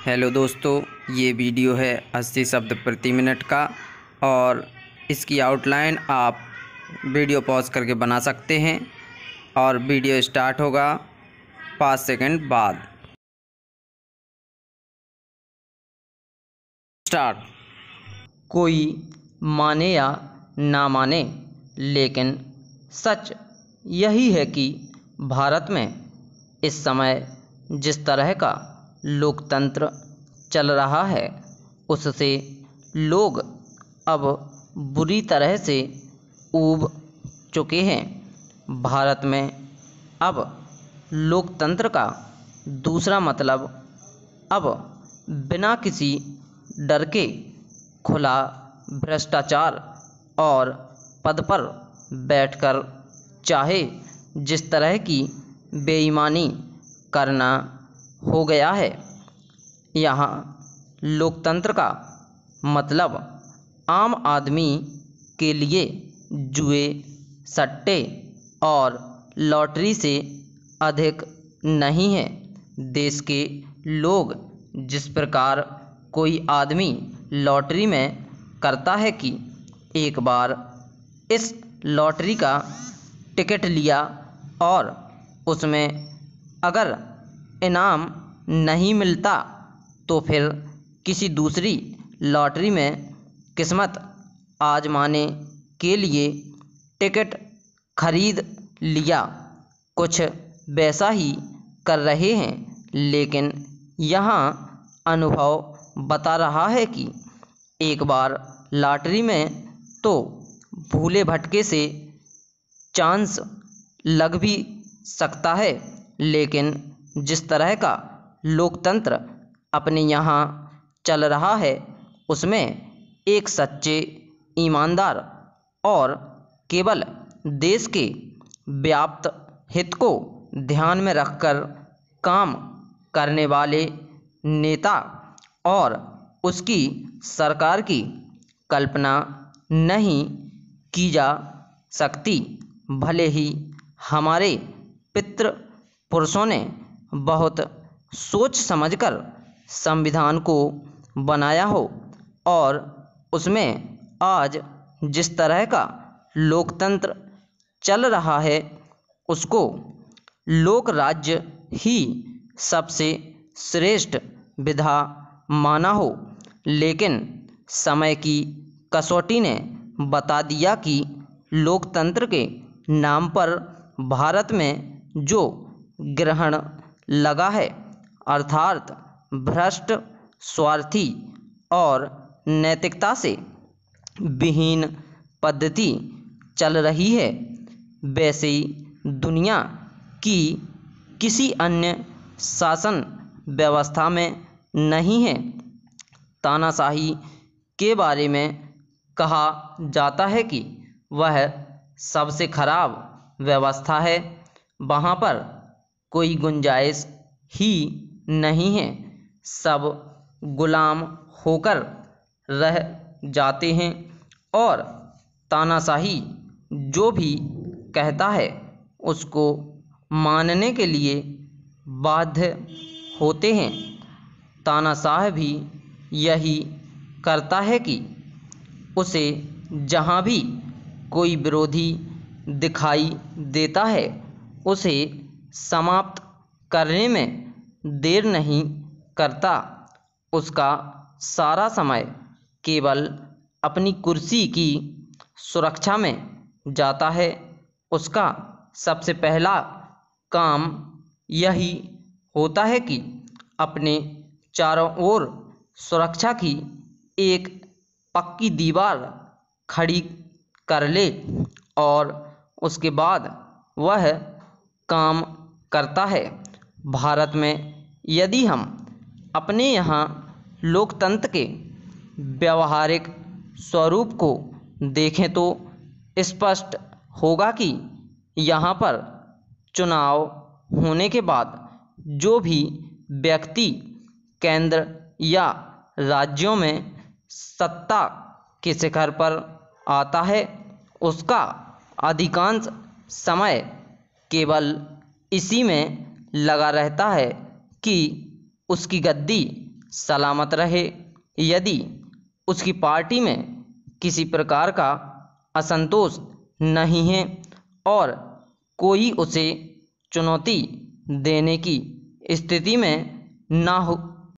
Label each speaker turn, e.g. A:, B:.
A: Hello दोस्तों, ये video है 80 शब्द प्रति मिनट का और इसकी आउटलाइन आप वीडियो पॉज करके बना सकते हैं और वीडियो स्टार्ट होगा 5 सेकंड बाद। स्टार्ट।
B: कोई माने या ना माने, लेकिन सच यही है कि भारत में इस समय जिस तरह का लोकतंत्र चल रहा है उससे लोग अब बुरी तरह से ऊब चुके हैं। भारत में अब लोकतंत्र का दूसरा मतलब अब बिना किसी डर के खुला भ्रष्टाचार और पद पर बैठकर चाहे जिस तरह की बेईमानी करना हो गया है। यहाँ लोकतंत्र का मतलब आम आदमी के लिए जुए, सट्टे और लॉटरी से अधिक नहीं है। देश के लोग जिस प्रकार कोई आदमी लॉटरी में करता है कि एक बार इस लॉटरी का टिकट लिया और उसमें अगर इनाम नहीं मिलता तो फिर किसी दूसरी लॉटरी में किस्मत आजमाने के लिए टिकट खरीद लिया। कुछ वैसा ही कर रहे हैं, लेकिन यहाँ अनुभव बता रहा है कि एक बार लॉटरी में तो भूले भटके से चांस लग भी सकता है, लेकिन जिस तरह का लोकतंत्र अपने यहाँ चल रहा है उसमें एक सच्चे, ईमानदार और केवल देश के व्याप्त हित को ध्यान में रखकर काम करने वाले नेता और उसकी सरकार की कल्पना नहीं की जा सकती। भले ही हमारे पितृ पुरुषों ने बहुत सोच समझकर संविधान को बनाया हो और उसमें आज जिस तरह का लोकतंत्र चल रहा है उसको लोक राज्य ही सबसे श्रेष्ठ विधा माना हो, लेकिन समय की कसौटी ने बता दिया कि लोकतंत्र के नाम पर भारत में जो ग्रहण लगा है, अर्थात भ्रष्ट, स्वार्थी और नैतिकता से विहीन पद्धति चल रही है, वैसे दुनिया की किसी अन्य शासन व्यवस्था में नहीं है। तानाशाही के बारे में कहा जाता है कि वह सबसे खराब व्यवस्था है। वहाँ पर कोई गुंजाइश ही नहीं है, सब गुलाम होकर रह जाते हैं और तानाशाही जो भी कहता है उसको मानने के लिए बाध्य होते हैं। तानाशाह भी यही करता है कि उसे जहाँ भी कोई विरोधी दिखाई देता है उसे समाप्त करने में देर नहीं करता। उसका सारा समय केवल अपनी कुर्सी की सुरक्षा में जाता है। उसका सबसे पहला काम यही होता है कि अपने चारों ओर सुरक्षा की एक पक्की दीवार खड़ी कर ले और उसके बाद वह काम करता है। भारत में यदि हम अपने यहाँ लोकतंत्र के व्यावहारिक स्वरूप को देखें तो स्पष्ट होगा कि यहाँ पर चुनाव होने के बाद जो भी व्यक्ति केंद्र या राज्यों में सत्ता के शिखर पर आता है उसका अधिकांश समय केवल इसी में लगा रहता है कि उसकी गद्दी सलामत रहे। यदि उसकी पार्टी में किसी प्रकार का असंतोष नहीं है और कोई उसे चुनौती देने की स्थिति में ना हो